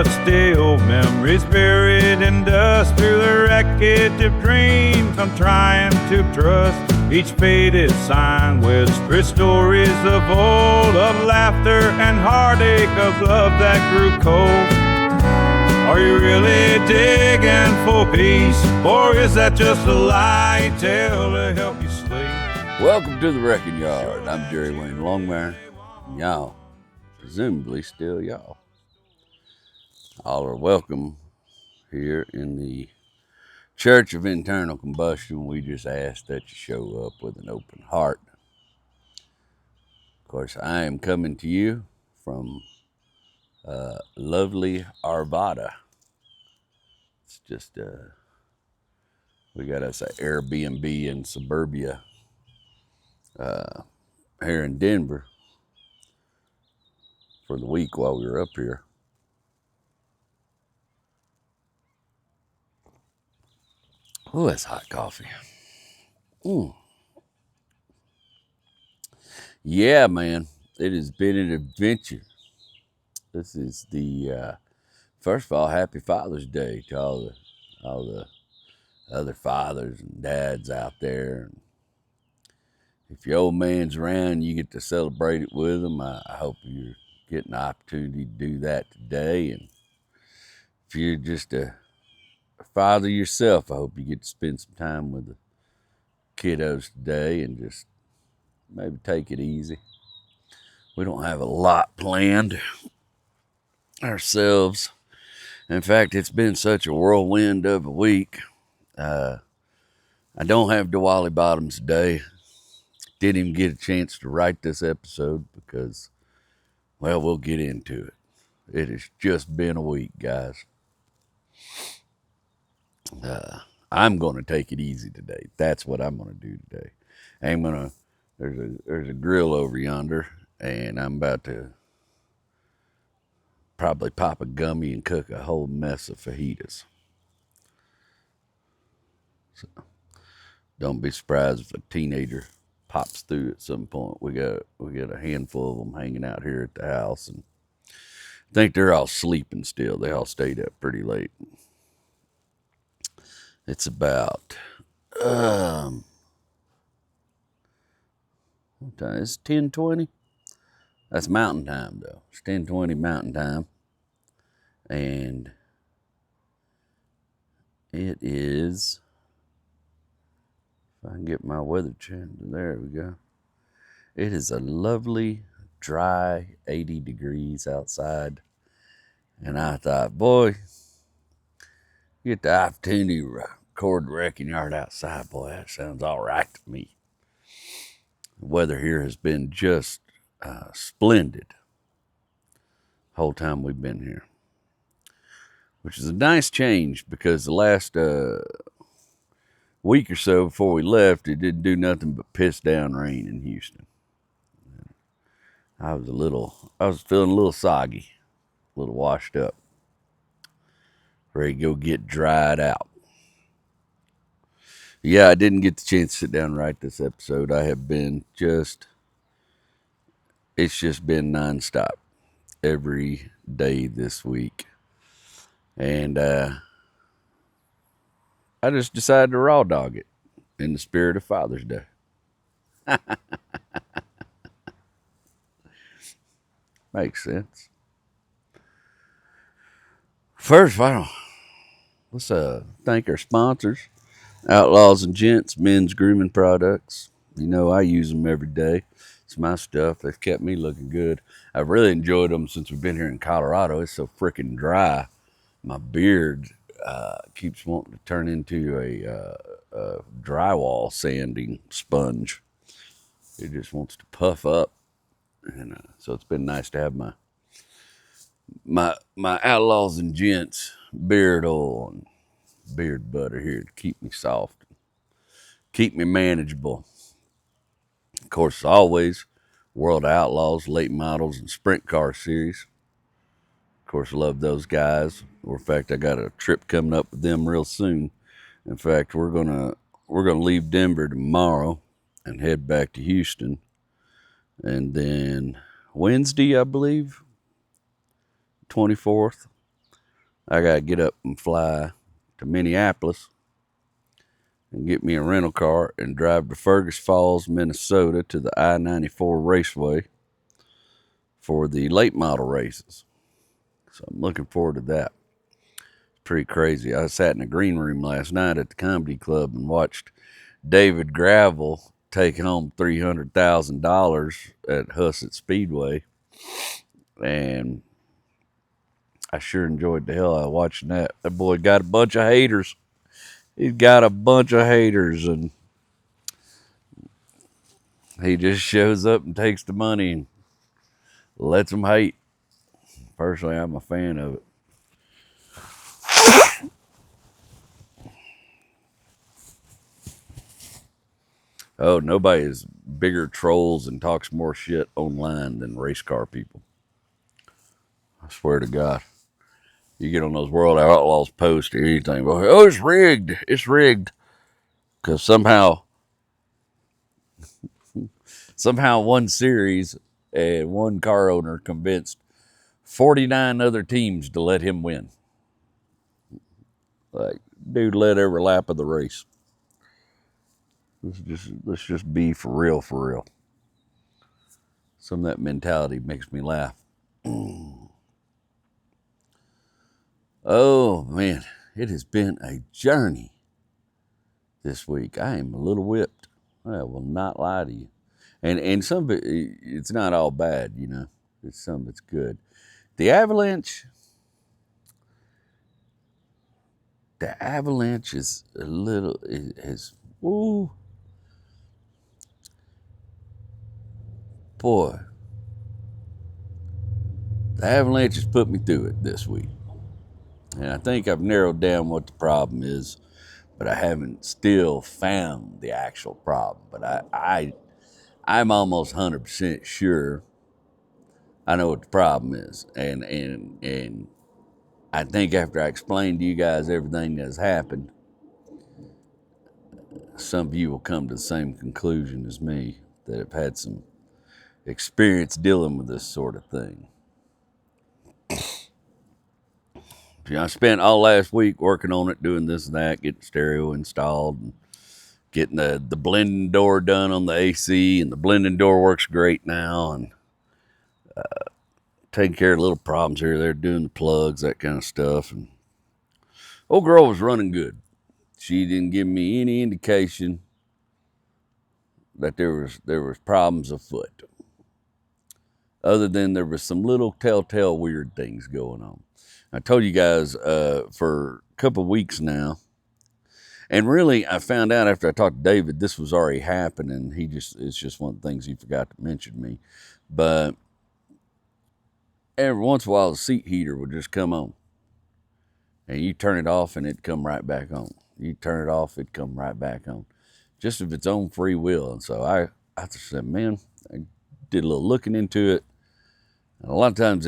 rusty old memories buried in dust. Through the wreckage of dreams I'm trying to trust. Each faded sign whispers stories of old, of laughter and heartache, of love that grew cold. Are you really digging for peace, or is that just a lie you tell to help you sleep? Welcome to the Wrecking Yard. I'm Jerry Wayne Longmire. Y'all, presumably still y'all. All are welcome here in the Church of Internal Combustion. We just ask that you show up with an open heart. Of course, I am coming to you from lovely Arvada. It's just, we got us an Airbnb in suburbia here in Denver for the week while we were up here. Oh, that's hot coffee. Yeah, man, it has been an adventure. This is the first of all, happy Father's Day to all the other fathers and dads out there. And if your old man's around, you get to celebrate it with them. I hope you're getting the opportunity to do that today. And if you're just a father yourself, I hope you get to spend some time with the kiddos today and just maybe take it easy. We don't have a lot planned ourselves. In fact, it's been such a whirlwind of a week. I don't have Diwali Bottoms today. Didn't even get a chance to write this episode because, well, we'll get into it. It has just been a week, guys. I'm going to take it easy today. That's what I'm going to do today. There's a grill over yonder, and I'm about to probably pop a gummy and cook a whole mess of fajitas. So, don't be surprised if a teenager pops through at some point. We got a handful of them hanging out here at the house, and I think they're all sleeping still. They all stayed up pretty late. It's about what time? It's 10:20. That's Mountain Time, though. It's 10:20 Mountain Time, and it is. If I can get my weather channel, there we go. It is a lovely, dry 80 degrees outside. And I thought, boy, you get the opportunity to record the Wrecking Yard outside, boy, that sounds all right to me. The weather here has been just splendid the whole time we've been here. Which is a nice change because the last week or so before we left, it didn't do nothing but piss down rain in Houston. I was feeling a little soggy, a little washed up, ready to go get dried out. Yeah, I didn't get the chance to sit down and write this episode. I have been it's just been nonstop every day this week. And I just decided to raw dog it in the spirit of Father's Day. Makes sense. First, let's thank our sponsors, Outlaws and Gents Men's Grooming Products. You know I use them every day. It's my stuff. They've kept me looking good. I've really enjoyed them since we've been here in Colorado. It's so freaking dry. My beard keeps wanting to turn into a drywall sanding sponge. It just wants to puff up. And so it's been nice to have my Outlaws and Gents beard oil and beard butter here to keep me soft, keep me manageable. Of course, as always, World of Outlaws, late models, and sprint car series. Of course, love those guys. In fact, I got a trip coming up with them real soon. In fact, we're gonna leave Denver tomorrow and head back to Houston, and then Wednesday, I believe, 24th, I got to get up and fly to Minneapolis and get me a rental car and drive to Fergus Falls, Minnesota to the I-94 Raceway for the late model races. So I'm looking forward to that. It's pretty crazy. I sat in the green room last night at the comedy club and watched David Gravel take home $300,000 at Hussett Speedway. And I sure enjoyed the hell out of watching that. That boy got a bunch of haters. He's got a bunch of haters, and he just shows up and takes the money and lets them hate. Personally, I'm a fan of it. Oh, nobody is bigger trolls and talks more shit online than race car people. I swear to God. You get on those World Outlaws posts or anything, oh, it's rigged. It's rigged. Because somehow one series and one car owner convinced 49 other teams to let him win. Like, dude led every lap of the race. Let's just be for real, for real. Some of that mentality makes me laugh. Oh man, it has been a journey this week. I am a little whipped. I will not lie to you. And some of it, it's not all bad, you know. Some of it's good. The avalanche is a little, ooh, boy. The avalanche has put me through it this week. And I think I've narrowed down what the problem is, but I haven't still found the actual problem. But I'm almost 100% sure I know what the problem is. And I think after I explain to you guys everything that's happened, some of you will come to the same conclusion as me, that have had some experience dealing with this sort of thing. You know, I spent all last week working on it, doing this and that, getting stereo installed, and getting the blending door done on the AC, and the blending door works great now, and taking care of little problems here. They're doing the plugs, that kind of stuff. And old girl was running good. She didn't give me any indication that there was problems afoot, other than there was some little telltale weird things going on. I told you guys for a couple of weeks now, and really I found out after I talked to David this was already happening. It's just one of the things he forgot to mention to me. But every once in a while the seat heater would just come on, and you turn it off and it'd come right back on. You turn it off, it'd come right back on, just of its own free will. And so I just said, man, I did a little looking into it, and a lot of times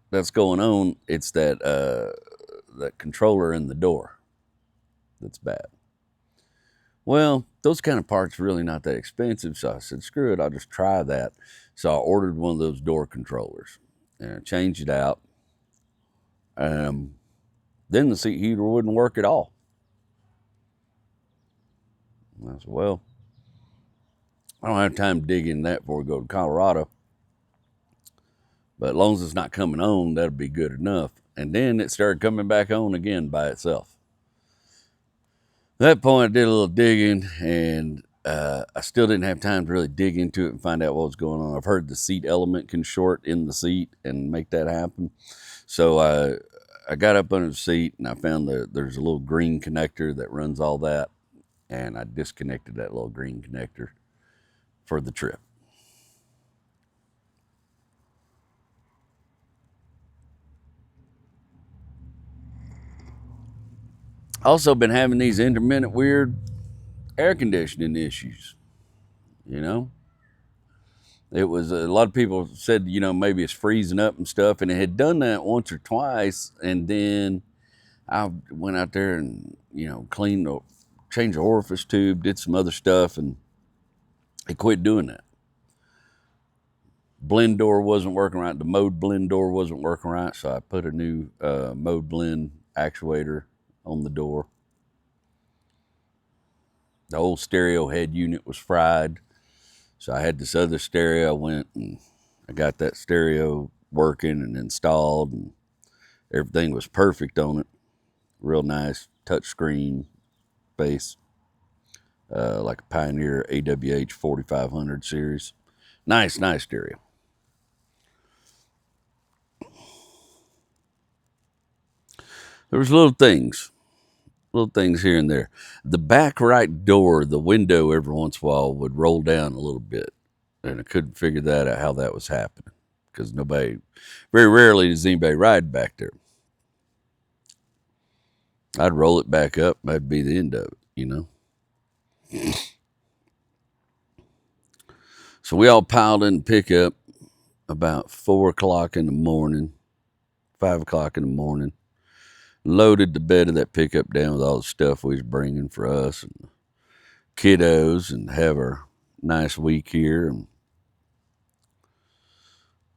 that's going on. It's that controller in the door that's bad. Well, those kind of parts are really not that expensive, so I said, screw it, I'll just try that. So I ordered one of those door controllers, and I changed it out. Then the seat heater wouldn't work at all. And I said, well, I don't have time to dig in that before we go to Colorado. But as long as it's not coming on, that'll be good enough. And then it started coming back on again by itself. At that point, I did a little digging, and I still didn't have time to really dig into it and find out what was going on. I've heard the seat element can short in the seat and make that happen. So I got up under the seat, and I found there's a little green connector that runs all that, and I disconnected that little green connector for the trip. Also been having these intermittent weird air conditioning issues, you know. It was a lot of people said, you know, maybe it's freezing up and stuff, and it had done that once or twice, and then I went out there and, you know, changed the orifice tube, did some other stuff, and it quit doing that. blend door wasn't working right. The mode blend door wasn't working right, so I put a new mode blend actuator on the door. The old stereo head unit was fried, so I had this other stereo. I went and I got that stereo working and installed, and everything was perfect on it. Real nice touchscreen bass, like a Pioneer AWH 4500 series. Nice stereo. There was little things here and there. The back right door, the window every once in a while would roll down a little bit, and I couldn't figure that out, how that was happening, because very rarely does anybody ride back there. I'd roll it back up, that'd be the end of it, you know. So we all piled in the pickup about 4 o'clock in the morning, 5 o'clock in the morning, loaded the bed of that pickup down with all the stuff we was bringing for us and the kiddos, and have our nice week here. And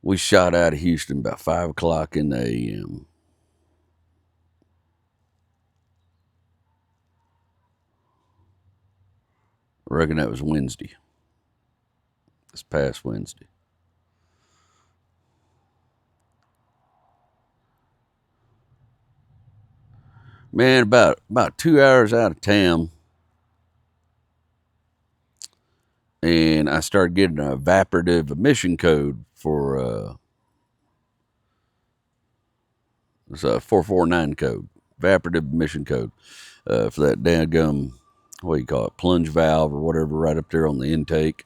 we shot out of Houston about 5 o'clock in the a.m. I reckon that was Wednesday, this past Wednesday. Man, about 2 hours out of town, and I started getting an evaporative emission code for it's a 449 code, evaporative emission code, for that dadgum, what do you call it, plunge valve or whatever, right up there on the intake.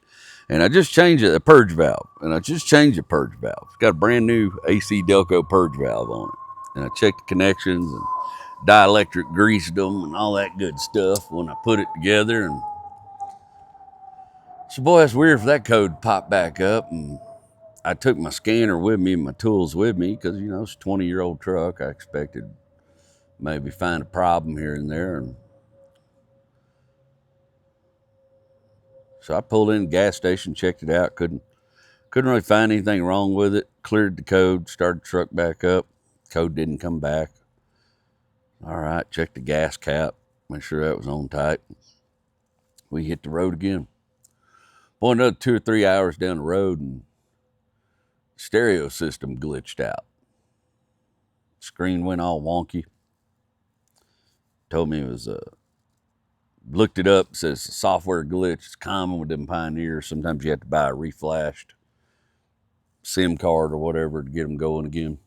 And I just changed it, a purge valve, and I just changed the purge valve. It's got a brand new AC Delco purge valve on it. And I checked the connections and dielectric greased them and all that good stuff when I put it together. And so, boy, it's weird for that code to pop back up. And I took my scanner with me and my tools with me because, you know, it's a 20-year-old truck. I expected maybe find a problem here and there. And so I pulled in the gas station, checked it out, couldn't really find anything wrong with it. Cleared the code, started the truck back up. Code didn't come back. All right, checked the gas cap, make sure that was on tight. We hit the road again. Boy, another 2 or 3 hours down the road, and the stereo system glitched out. Screen went all wonky. Told me it was looked it up, says software glitch. It's common with them Pioneers. Sometimes you have to buy a reflashed SIM card or whatever to get them going again.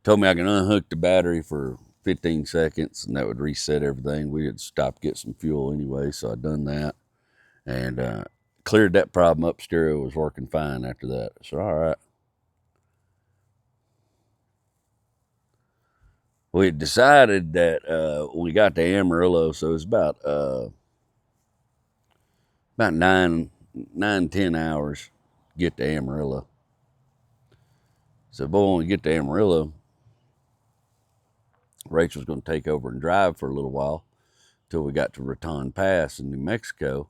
Told me I can unhook the battery for 15 seconds and that would reset everything. We had stopped to get some fuel anyway, so I done that and cleared that problem up. Stereo was working fine after that. So all right. We had decided that when we got to Amarillo, so it was about 10 hours to get to Amarillo. So, boy, when we get to Amarillo, Rachel's going to take over and drive for a little while till we got to Raton Pass in New Mexico.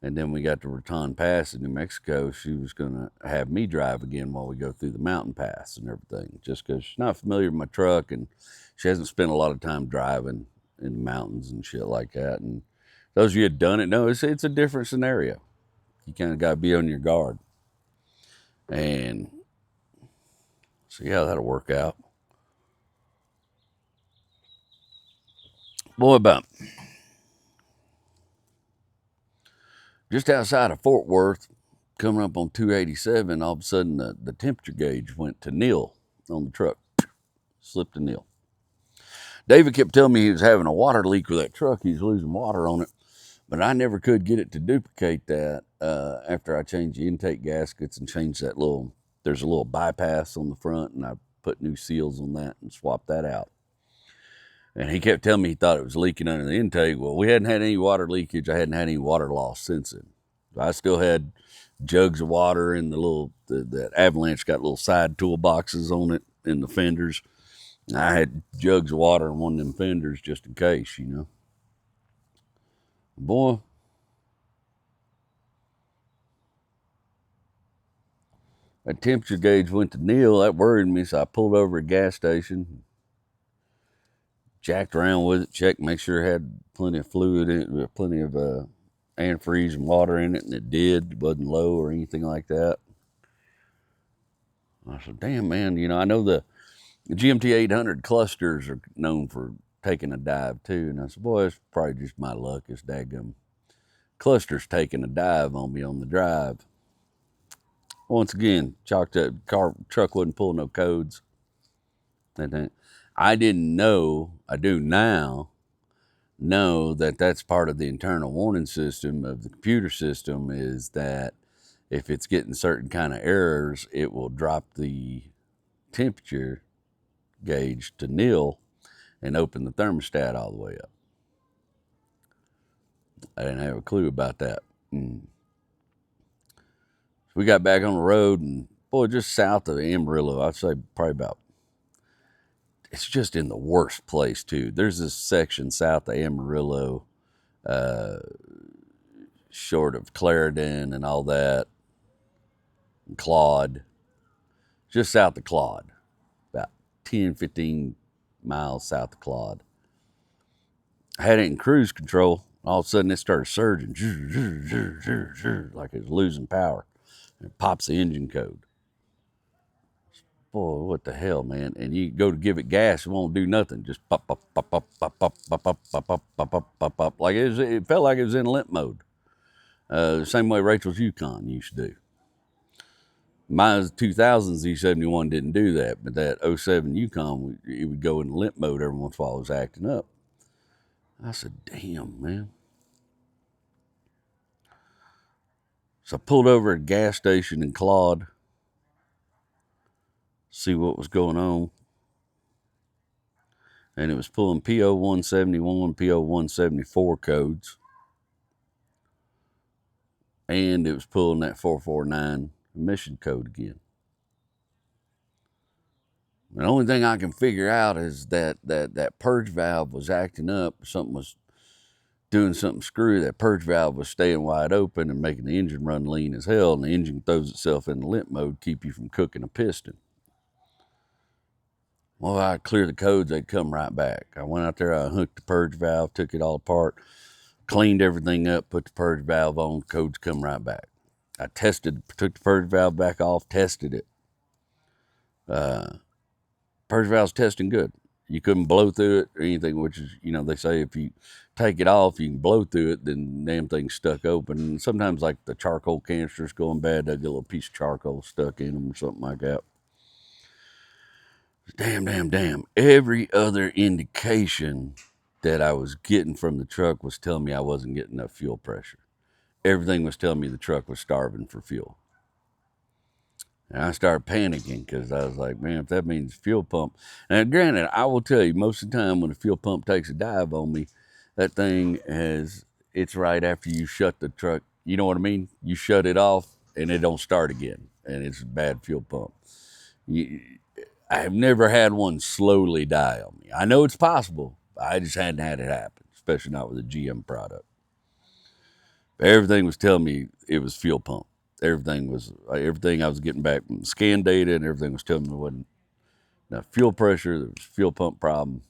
And then we got to Raton Pass in New Mexico. She was going to have me drive again while we go through the mountain pass and everything, just because she's not familiar with my truck and she hasn't spent a lot of time driving in the mountains and shit like that. And those of you that done it know it's a different scenario. You kind of got to be on your guard. And so, yeah, that'll work out. Boy, about just outside of Fort Worth, coming up on 287, all of a sudden the temperature gauge went to nil on the truck. Slipped to nil. David kept telling me he was having a water leak with that truck. He was losing water on it. But I never could get it to duplicate that after I changed the intake gaskets and changed that there's a little bypass on the front, and I put new seals on that and swapped that out. And he kept telling me he thought it was leaking under the intake. Well, we hadn't had any water leakage. I hadn't had any water loss since then. I still had jugs of water in that Avalanche got little side toolboxes on it in the fenders. I had jugs of water in one of them fenders just in case, you know. Boy, That temperature gauge went to nil. That worried me, so I pulled over at a gas station, jacked around with it, checked, make sure it had plenty of fluid in it, plenty of antifreeze and water in it, and it did. It wasn't low or anything like that. I said, damn, man, I know the GMT 800 clusters are known for taking a dive too. And I said, boy, it's probably just my luck. It's daggum clusters taking a dive on me on the drive. Once again, chalked up, truck wouldn't pull no codes. I didn't know, I do now know that that's part of the internal warning system of the computer system, is that if it's getting certain kind of errors, it will drop the temperature gauge to nil and open the thermostat all the way up. I didn't have a clue about that. We got back on the road, and boy, just south of Amarillo, I'd say probably about, it's just in the worst place too. There's this section south of Amarillo, short of Clarendon and all that, and Claude, just south of Claude, about 10, 15 miles south of Claude. I had it in cruise control. All of a sudden, it started surging, like it was losing power. And it pops the engine code. Boy, what the hell, man? And you go to give it gas, it won't do nothing. Just pop, pop, pop, pop, pop, pop, pop, pop, pop, pop, pop, pop, pop, pop. Like it felt like it was in limp mode. The same way Rachel's Yukon used to do. My 2000 Z71 didn't do that, but that 07 Yukon, it would go in limp mode every once in a while. It was acting up. I said, damn, man. So I pulled over at a gas station in Claude, see what was going on. And it was pulling PO 171, PO 174 codes. And it was pulling that 449 emission code again. The only thing I can figure out is that purge valve was acting up. Something was doing something screwy. That purge valve was staying wide open and making the engine run lean as hell. And the engine throws itself into limp mode, keep you from cooking a piston. Well, I clear the codes, they'd come right back. I went out there, I hooked the purge valve, took it all apart, cleaned everything up, put the purge valve on, codes come right back. I took the purge valve back off, tested it. Purge valve's testing good. You couldn't blow through it or anything, which is, they say if you take it off, you can blow through it, then the damn thing's stuck open. And sometimes, like the charcoal canister's going bad, they'll get a little piece of charcoal stuck in them or something like that. Damn. Every other indication that I was getting from the truck was telling me I wasn't getting enough fuel pressure. Everything was telling me the truck was starving for fuel. And I started panicking because I was like, man, if that means fuel pump. And granted, I will tell you, most of the time when a fuel pump takes a dive on me, that thing it's right after you shut the truck. You know what I mean? You shut it off and it don't start again. And it's a bad fuel pump. I have never had one slowly die on me. I know it's possible. I just hadn't had it happen, especially not with a GM product. But everything was telling me it was fuel pump. Everything I was getting back from scan data and everything was telling me there wasn't enough fuel pressure. There was a fuel pump problem.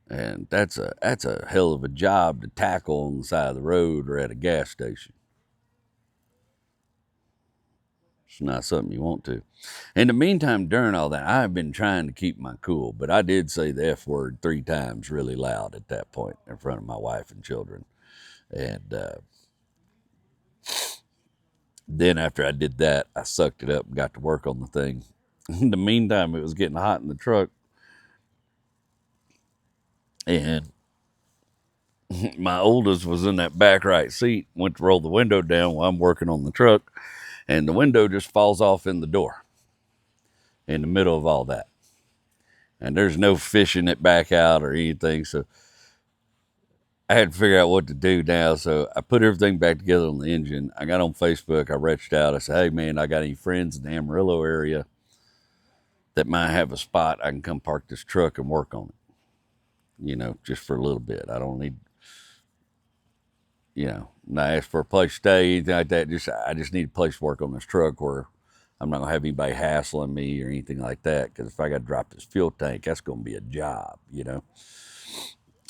And that's a hell of a job to tackle on the side of the road or at a gas station. It's not something you want to. In the meantime, during all that, I've been trying to keep my cool, but I did say the F word 3 times really loud at that point in front of my wife and children. And then after I did that, I sucked it up and got to work on the thing. In the meantime, it was getting hot in the truck. And my oldest was in that back right seat, went to roll the window down while I'm working on the truck, and the window just falls off in the door in the middle of all that. And there's no fishing it back out or anything, so I had to figure out what to do now. So I put everything back together on the engine. I got on Facebook, I reached out, I said, hey man, I got any friends in the Amarillo area that might have a spot I can come park this truck and work on it, just for a little bit. I don't need you know, and I asked for a place to stay, anything like that. I just need a place to work on this truck where I'm not gonna have anybody hassling me or anything like that. Because if I got to drop this fuel tank, that's gonna be a job, you know.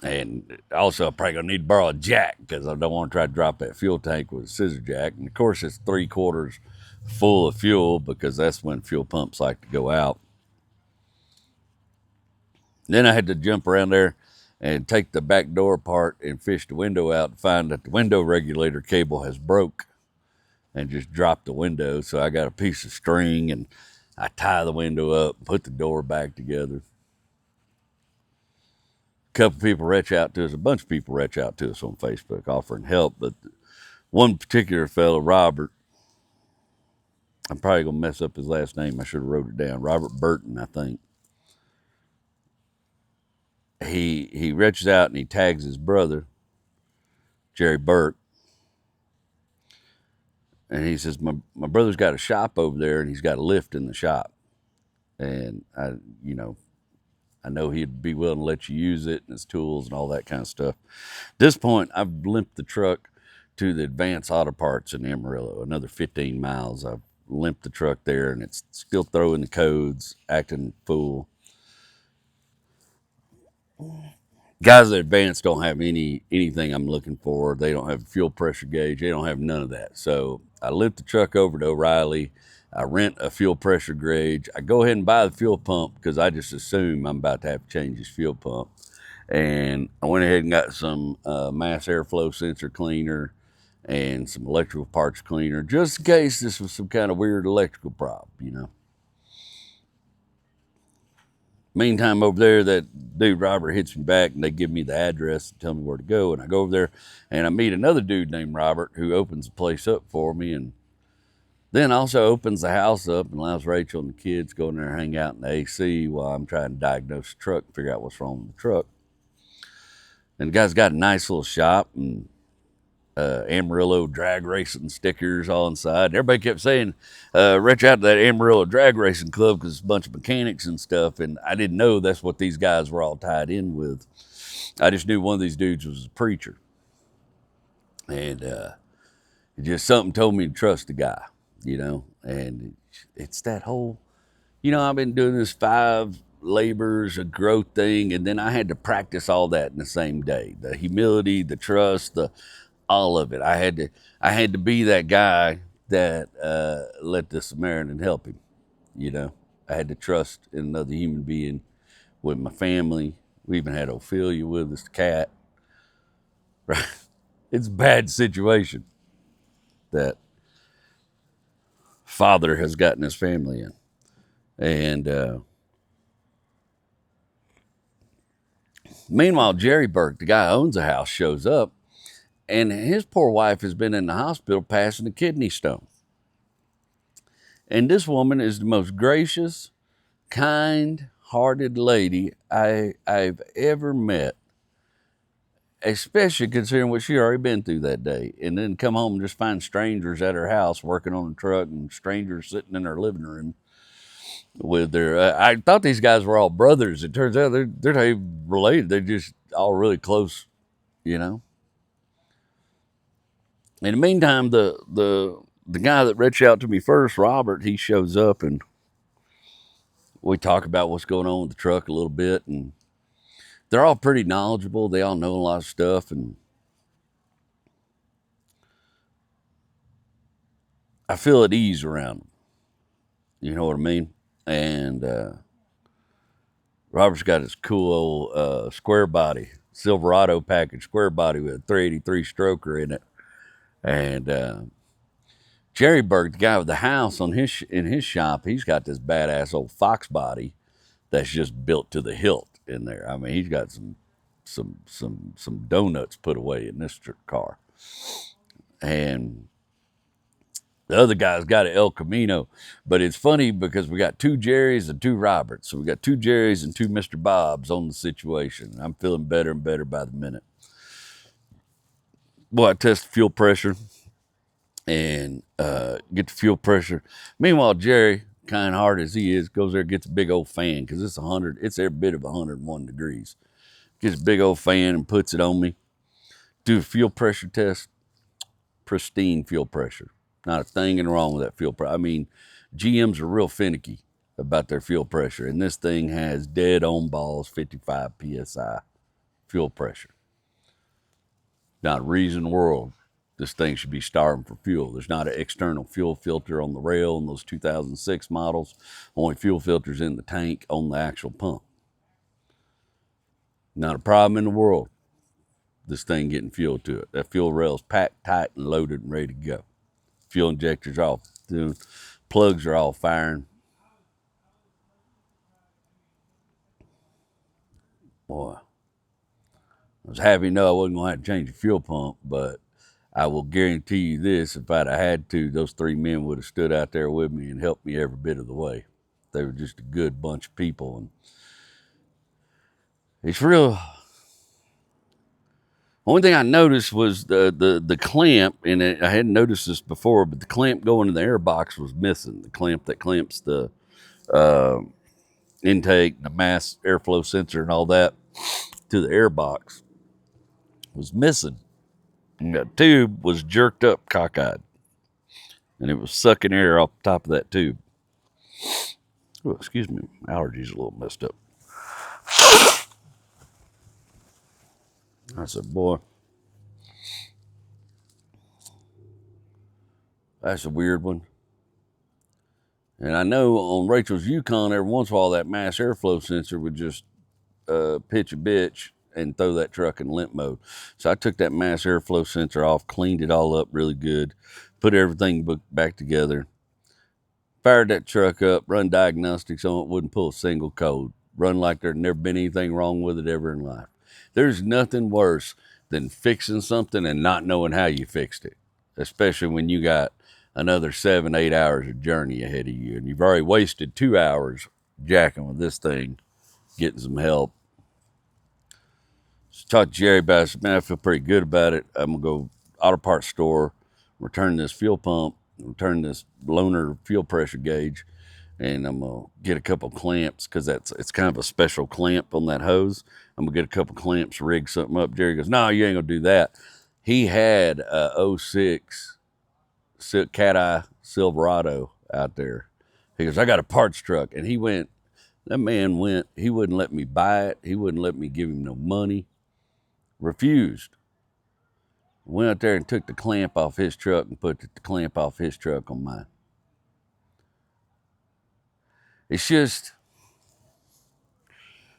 And also, I'm probably gonna need to borrow a jack because I don't want to try to drop that fuel tank with a scissor jack. And of course, it's 3/4 full of fuel because that's when fuel pumps like to go out. Then I had to jump around there and take the back door apart and fish the window out and find that the window regulator cable has broke and just dropped the window. So I got a piece of string and I tie the window up and put the door back together. A couple people reach out to us, a bunch of people reach out to us on Facebook offering help, but one particular fellow, Robert, I'm probably gonna mess up his last name. I should have wrote it down. Robert Burton, I think. He reaches out and he tags his brother, Jerry Burke, and he says, my brother's got a shop over there and he's got a lift in the shop. And I know he'd be willing to let you use it and his tools and all that kind of stuff. At this point, I've limped the truck to the Advanced Auto Parts in Amarillo, another 15 miles. I've limped the truck there and it's still throwing the codes, acting fool. Guys at Advanced don't have anything I'm looking for. They don't have a fuel pressure gauge. They don't have none of that. So I lift the truck over to O'Reilly. I rent a fuel pressure gauge. I go ahead and buy the fuel pump because I just assume I'm about to have to change this fuel pump. And I went ahead and got some mass airflow sensor cleaner and some electrical parts cleaner just in case this was some kind of weird electrical problem, you know. Meantime, over there, that dude Robert hits me back and they give me the address and tell me where to go. And I go over there and I meet another dude named Robert who opens the place up for me and then also opens the house up and allows Rachel and the kids go in there and hang out in the AC while I'm trying to diagnose the truck and figure out what's wrong with the truck. And the guy's got a nice little shop and Amarillo drag racing stickers all inside. And everybody kept saying, reach out to that Amarillo drag racing club because it's a bunch of mechanics and stuff. And I didn't know that's what these guys were all tied in with. I just knew one of these dudes was a preacher. And just something told me to trust the guy, you know. And it's that whole, I've been doing this 5 labors of growth thing. And then I had to practice all that in the same day. The humility, the trust, all of it. I had to be that guy that let the Samaritan help him. You know, I had to trust in another human being with my family. We even had Ophelia with us, the cat. Right? It's a bad situation that father has gotten his family in. And meanwhile, Jerry Burke, the guy who owns the house, shows up. And his poor wife has been in the hospital passing a kidney stone. And this woman is the most gracious, kind-hearted lady I've ever met, especially considering what she already been through that day. And then come home and just find strangers at her house working on the truck and strangers sitting in her living room with their... I thought these guys were all brothers. It turns out they're not even related. They're just all really close, you know. In the meantime, the guy that reached out to me first, Robert, he shows up and we talk about what's going on with the truck a little bit. And they're all pretty knowledgeable. They all know a lot of stuff. And I feel at ease around them. You know what I mean? And Robert's got his cool old square body, Silverado package square body with a 383 stroker in it. And Jerry Burke, the guy with the house in his shop, he's got this badass old Fox body that's just built to the hilt in there. I mean, he's got some donuts put away in this car. And the other guy's got an El Camino. But it's funny because we got 2 Jerrys and 2 Roberts. So we got 2 Jerrys and 2 Mr. Bobs on the situation. I'm feeling better and better by the minute. Boy, I test the fuel pressure and get the fuel pressure. Meanwhile, Jerry, kind-hearted as he is, goes there and gets a big old fan because it's every bit of 101 degrees. Gets a big old fan and puts it on me. Do a fuel pressure test. Pristine fuel pressure. Not a thing wrong with that fuel pressure. I mean, GMs are real finicky about their fuel pressure, and this thing has dead on balls 55 psi fuel pressure. Not a reason in the world this thing should be starving for fuel. There's not an external fuel filter on the rail in those 2006 models. Only fuel filters in the tank on the actual pump. Not a problem in the world. This thing getting fuel to it. That fuel rail's packed tight and loaded and ready to go. Fuel injectors are all doing, plugs are all firing. Boy, I was happy to know I wasn't going to have to change the fuel pump, but I will guarantee you this, if I'd have had to, those three men would have stood out there with me and helped me every bit of the way. They were just a good bunch of people, and it's real. Only thing I noticed was the clamp, and I hadn't noticed this before, but the clamp going in the air box was missing. The clamp that clamps the intake, the mass airflow sensor, and all that to the air box was missing. And that tube was jerked up cockeyed, and it was sucking air off the top of that tube. Oh, excuse me, my allergies a little messed up. I said, boy, that's a weird one. And I know on Rachel's Yukon, every once in a while, that mass airflow sensor would just pitch a bitch and throw that truck in limp mode. So I took that mass airflow sensor off, cleaned it all up really good, put everything back together, fired that truck up, run diagnostics on it, wouldn't pull a single code. Run like there'd never been anything wrong with it ever in life. There's nothing worse than fixing something and not knowing how you fixed it, especially when you got another 7-8 hours of journey ahead of you, and you've already wasted 2 hours jacking with this thing, getting some help. So talked to Jerry about it. I said, man, I feel pretty good about it. I'm gonna go auto parts store, return this fuel pump, return this loaner fuel pressure gauge, and I'm gonna get a couple clamps, because it's kind of a special clamp on that hose. I'm gonna get a couple clamps, rig something up. Jerry goes, no, you ain't gonna do that. He had a 06 Cat Eye Silverado out there. He goes, I got a parts truck. And that man went, he wouldn't let me buy it. He wouldn't let me give him no money. Refused. Went out there and took the clamp off his truck and put the clamp off his truck on mine. It's just,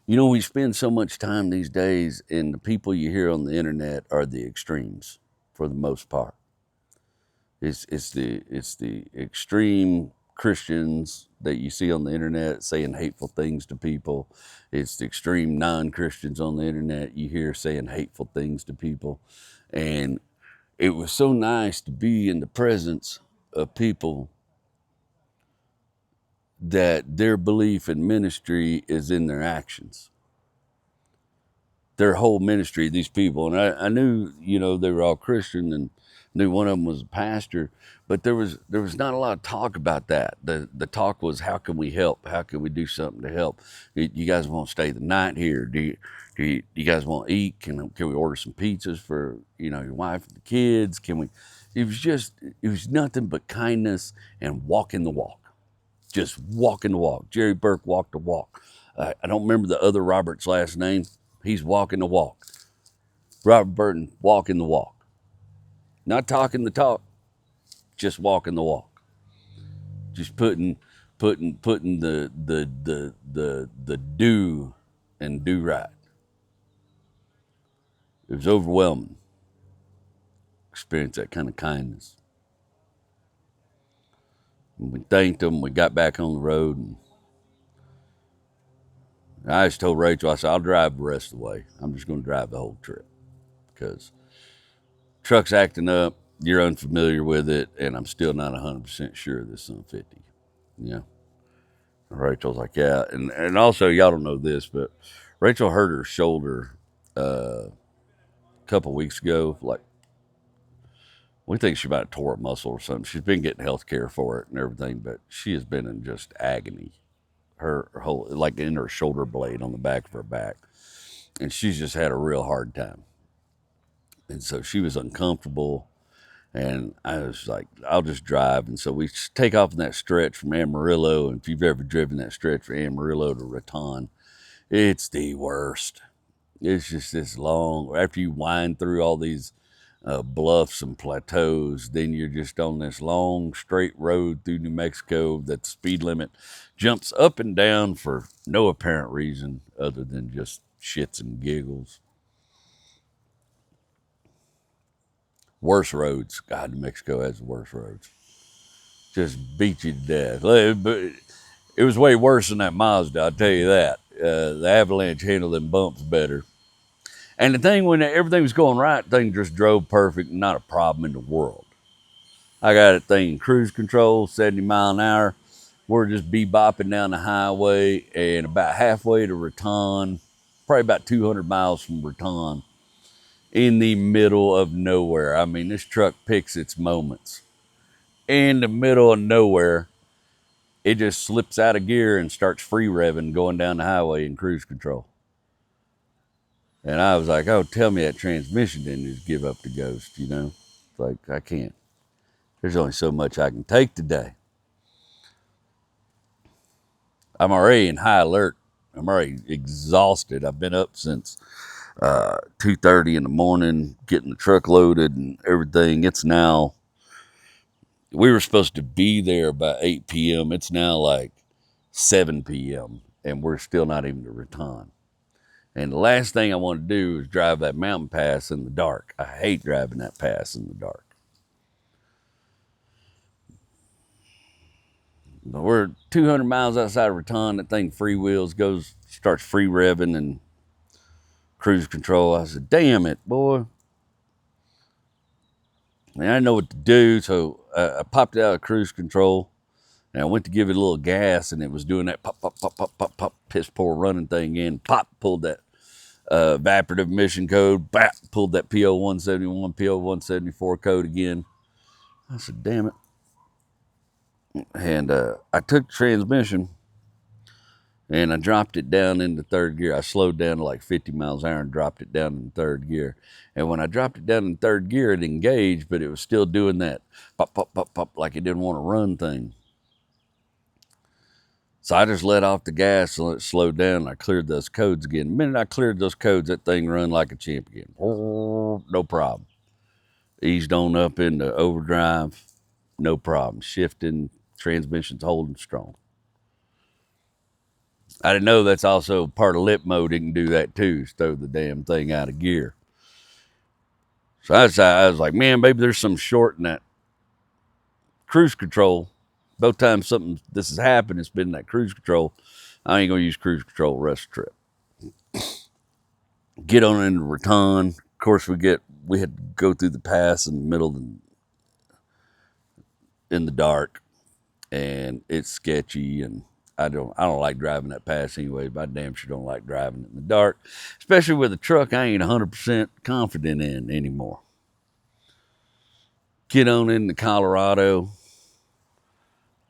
we spend so much time these days, and the people you hear on the internet are the extremes for the most part. It's the extreme Christians that you see on the internet saying hateful things to people. It's the extreme non-Christians on the internet you hear saying hateful things to people. And it was so nice to be in the presence of people that their belief in ministry is in their actions. Their whole ministry, these people. And I knew, they were all Christian, and knew one of them was a pastor, but there was not a lot of talk about that. The talk was, how can we help? How can we do something to help? You guys want to stay the night here? Do you guys want to eat? Can we order some pizzas for your wife and the kids? Can we? It was nothing but kindness and walking the walk. Just walking the walk. Jerry Burke walked the walk. I don't remember the other Robert's last name. He's walking the walk. Robert Burton walking the walk. Not talking the talk, just walking the walk. Just putting the do and do right. It was overwhelming. Experience that kind of kindness. And we thanked them. We got back on the road, and I just told Rachel, I said, I'll drive the rest of the way. I'm just going to drive the whole trip, because truck's acting up, you're unfamiliar with it, and I'm still not 100% sure of this Sun 50. Rachel's like, yeah. And also, y'all don't know this, but Rachel hurt her shoulder a couple weeks ago. Like, we think she might have tore a muscle or something. She's been getting health care for it and everything, but she has been in just agony. Her whole, like in her shoulder blade on the back of her back. And she's just had a real hard time. And so she was uncomfortable. And I was like, I'll just drive. And so we take off in that stretch from Amarillo. And if you've ever driven that stretch from Amarillo to Raton, it's the worst. It's just this long, after you wind through all these bluffs and plateaus, then you're just on this long straight road through New Mexico that the speed limit jumps up and down for no apparent reason other than just shits and giggles. Worst roads. God, New Mexico has the worst roads. Just beat you to death. But it was way worse than that Mazda, I'll tell you that. The Avalanche handled them bumps better. And the thing, when everything was going right, the thing just drove perfect, not a problem in the world. I got that thing in cruise control, 70 mile an hour. We're just bebopping down the highway, and about halfway to Raton, probably about 200 miles from Raton, in the middle of nowhere. I mean, this truck picks its moments. In the middle of nowhere, it just slips out of gear and starts free revving going down the highway in cruise control. And I was like, oh, tell me that transmission didn't just give up the ghost, you know? It's like, I can't. There's only so much I can take today. I'm already in high alert. I'm already exhausted. I've been up since 2:30 in the morning, getting the truck loaded and everything. It's now, we were supposed to be there by 8 p.m. It's now like 7 p.m. and we're still not even to Raton. And the last thing I want to do is drive that mountain pass in the dark. I hate driving that pass in the dark. But we're 200 miles outside of Raton. That thing freewheels, starts free revving and cruise control. I said, damn it, boy. And I didn't know what to do, so I popped it out of cruise control, and I went to give it a little gas, and it was doing that pop, pop, pop, pop, pop, pop, piss poor running thing in. Pop, pulled that evaporative emission code. Bap, pulled that PO 171, PO 174 code again. I said, damn it. And I took the transmission and I dropped it down into third gear. I slowed down to like 50 miles an hour and dropped it down in third gear. And when I dropped it down in third gear, it engaged, but it was still doing that pop, pop, pop, pop, like it didn't want to run thing. So I just let off the gas and let it slow down. And I cleared those codes again. The minute I cleared those codes, that thing run like a champ again. No problem. Eased on up into overdrive. No problem. Shifting, transmission's holding strong. I didn't know that's also part of lip mode. It can do that too, is throw the damn thing out of gear. So I was like, man, maybe there's some short in that cruise control. Both times something this has happened, it's been that cruise control. I ain't gonna use cruise control the rest of the trip. Get on into Raton. Of course, we had to go through the pass in the middle in the dark, and it's sketchy, and I don't like driving that pass anyway, but I damn sure don't like driving it in the dark, especially with a truck I ain't 100% confident in anymore. Get on into Colorado,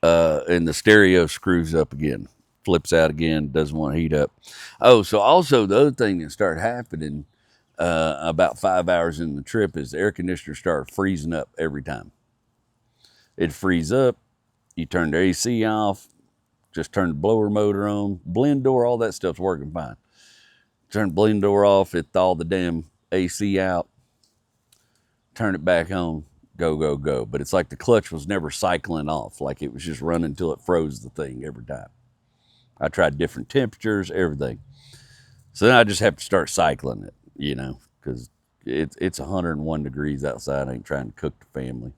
and the stereo screws up again, flips out again, doesn't want to heat up. Oh, so also the other thing that started happening about 5 hours in the trip is the air conditioner started freezing up every time. It'd freeze up, you turn the AC off, just turn the blower motor on, blend door, all that stuff's working fine. Turn the blend door off, it thaw the damn AC out, turn it back on, go, go, go. But it's like the clutch was never cycling off, like it was just running until it froze the thing every time. I tried different temperatures, everything. So then I just have to start cycling it, you know, because it's 101 degrees outside. I ain't trying to cook the family.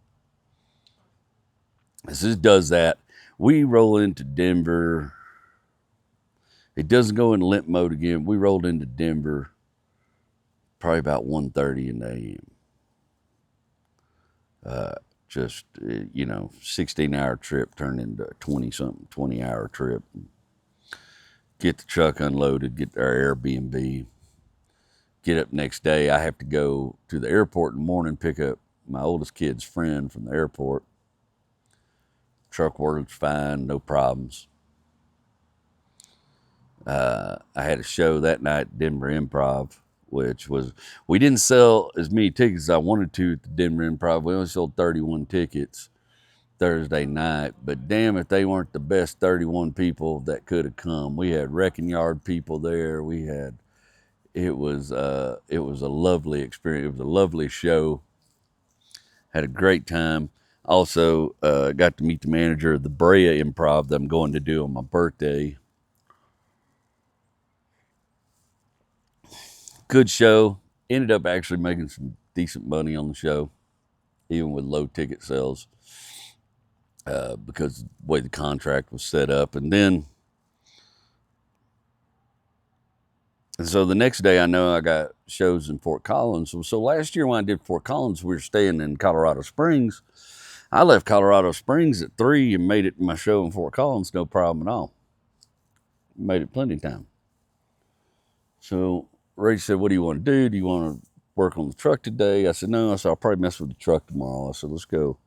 So it does that. We roll into Denver. It doesn't go in limp mode again. We rolled into Denver probably about 1:30 in the a.m. Just, 16-hour trip turned into a 20-hour trip. Get the truck unloaded, get our Airbnb. Get up next day. I have to go to the airport in the morning, pick up my oldest kid's friend from the airport. Truck works fine, no problems. I had a show that night, Denver Improv, which was, we didn't sell as many tickets as I wanted to at the Denver Improv. We only sold 31 tickets Thursday night, but damn if they weren't the best 31 people that could have come. We had wrecking yard people there. It was a lovely experience. It was a lovely show. Had a great time. Also, got to meet the manager of the Brea Improv that I'm going to do on my birthday. Good show. Ended up actually making some decent money on the show, even with low ticket sales, because the way the contract was set up. And so the next day, I know I got shows in Fort Collins. So last year when I did Fort Collins, we were staying in Colorado Springs. I left Colorado Springs at 3 and made it to my show in Fort Collins, no problem at all. Made it plenty of time. So Ray said, what do you want to do? Do you want to work on the truck today? I said, no. I said, I'll probably mess with the truck tomorrow. I said, let's go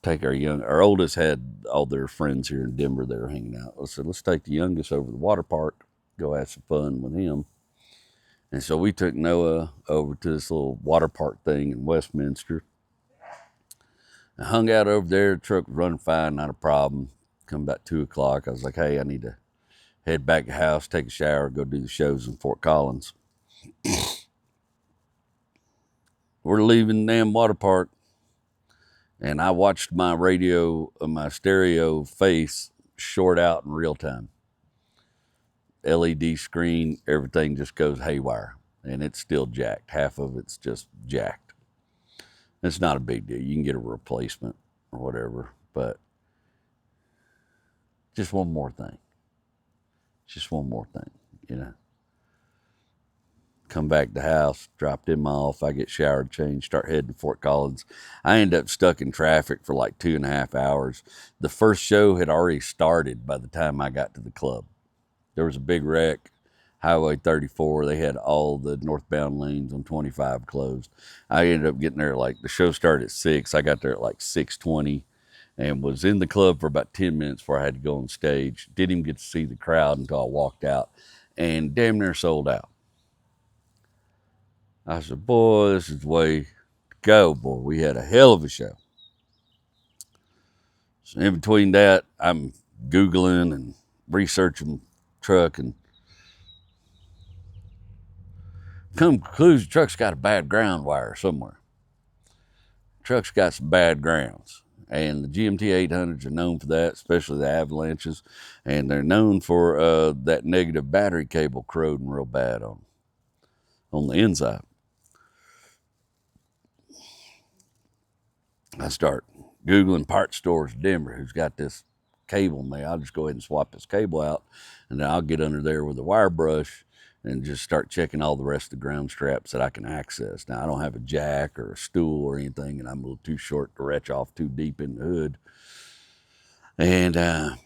take our oldest had all their friends here in Denver that were hanging out. I said, let's take the youngest over to the water park, go have some fun with him. And so we took Noah over to this little water park thing in Westminster. I hung out over there. The truck was running fine, not a problem. Come about 2 o'clock. I was like, hey, I need to head back to the house, take a shower, go do the shows in Fort Collins. We're leaving the damn water park. And I watched my stereo face short out in real time. LED screen, everything just goes haywire. And it's still jacked. Half of it's just jacked. It's not a big deal. You can get a replacement or whatever. But just one more thing. You know. Come back to the house, dropped him off. I get showered, changed, start heading to Fort Collins. I end up stuck in traffic for like 2.5 hours. The first show had already started by the time I got to the club. There was a big wreck, Highway 34. They had all the northbound lanes on 25 closed. I ended up getting there the show started at 6. I got there at like 6:20 and was in the club for about 10 minutes before I had to go on stage. Didn't even get to see the crowd until I walked out, and damn near sold out. I said, boy, this is the way to go, boy. We had a hell of a show. So in between that, I'm Googling and researching truck and come to the conclusion, truck's got a bad ground wire somewhere. Truck's got some bad grounds. And the GMT 800s are known for that, especially the avalanches. And they're known for that negative battery cable corroding real bad on the inside. I start Googling parts stores in Denver who's got this cable in there. I'll just go ahead and swap this cable out, and then I'll get under there with a wire brush and just start checking all the rest of the ground straps that I can access. Now, I don't have a jack or a stool or anything, and I'm a little too short to retch off too deep in the hood. And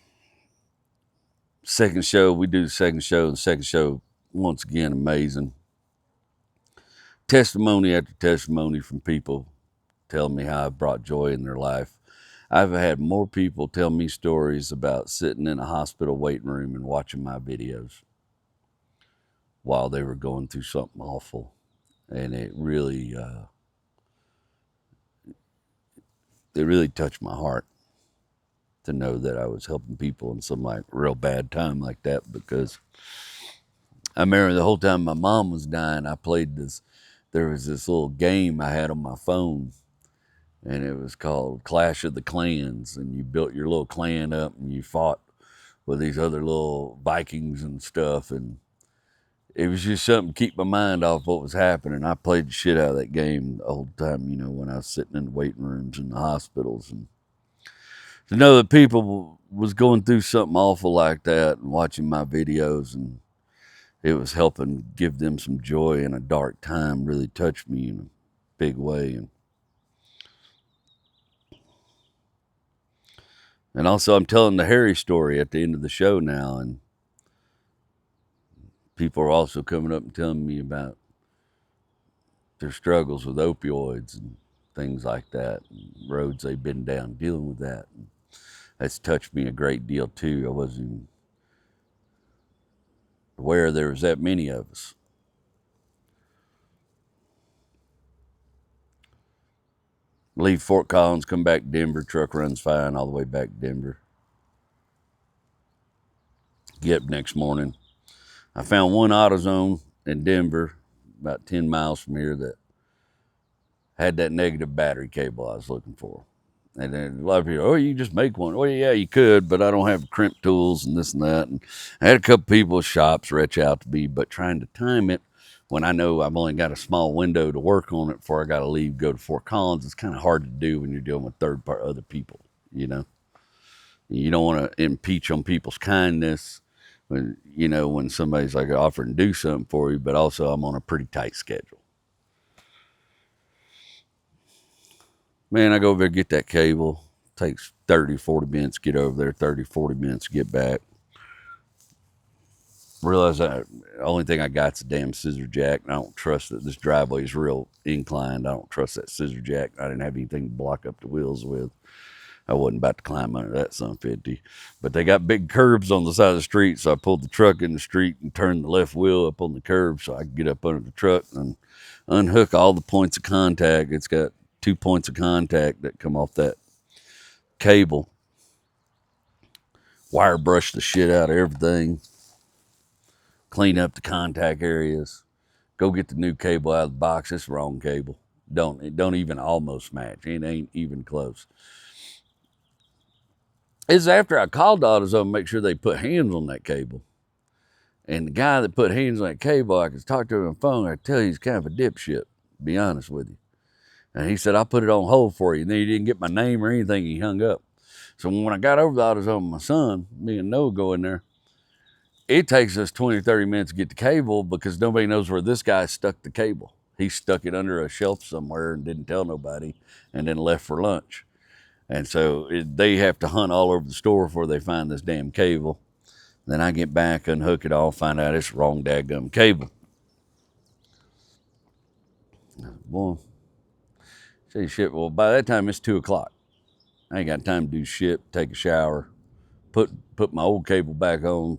second show, we do the second show, and the second show, once again, amazing. Testimony after testimony from people telling me how I brought joy in their life. I've had more people tell me stories about sitting in a hospital waiting room and watching my videos while they were going through something awful. And it really touched my heart to know that I was helping people in some real bad time like that, because I remember the whole time my mom was dying, I played there was this little game I had on my phone, and it was called Clash of the Clans, and you built your little clan up and you fought with these other little Vikings and stuff, and it was just something to keep my mind off what was happening. I played the shit out of that game the whole time, when I was sitting in the waiting rooms in the hospitals. And to know that people was going through something awful like that and watching my videos, and it was helping give them some joy in a dark time, really touched me in a big way. And also, I'm telling the Harry story at the end of the show now, and people are also coming up and telling me about their struggles with opioids and things like that, and roads they've been down dealing with that. And that's touched me a great deal too. I wasn't aware there was that many of us. Leave Fort Collins, come back to Denver. Truck runs fine all the way back to Denver. Get up next morning. I found one AutoZone in Denver, about 10 miles from here, that had that negative battery cable I was looking for. And then a lot of people, oh, you just make one. Well, yeah, you could, but I don't have crimp tools and this and that. And I had a couple people at shops reach out to me, but trying to time it when I know I've only got a small window to work on it before I got to leave, go to Fort Collins, it's kind of hard to do when you're dealing with other people, you know. You don't want to impeach on people's kindness when somebody's like offering to do something for you, but also I'm on a pretty tight schedule. Man, I go over there, get that cable. Takes 30, 40 minutes to get over there, 30, 40 minutes to get back. Realize the only thing I got's a damn scissor jack, and I don't trust that this driveway is real inclined. I don't trust that scissor jack. I didn't have anything to block up the wheels with. I wasn't about to climb under that sun 50. But they got big curbs on the side of the street, so I pulled the truck in the street and turned the left wheel up on the curb so I could get up under the truck and unhook all the points of contact. It's got 2 points of contact that come off that cable. Wire brush the shit out of everything. Clean up the contact areas. Go get the new cable out of the box. It's the wrong cable. It don't even almost match. It ain't even close. It's after I called AutoZone to make sure they put hands on that cable. And the guy that put hands on that cable, I could talk to him on the phone. I tell you, he's kind of a dipshit, to be honest with you. And he said, I'll put it on hold for you. And then he didn't get my name or anything. He hung up. So when I got over to AutoZone with my son, me and Noah go in there. It takes us 20, 30 minutes to get the cable because nobody knows where this guy stuck the cable. He stuck it under a shelf somewhere and didn't tell nobody and then left for lunch. And so they have to hunt all over the store before they find this damn cable. Then I get back, unhook it all, find out it's the wrong dadgum cable. Boy, say shit, well, by that time it's 2 o'clock. I ain't got time to do shit, take a shower, put my old cable back on,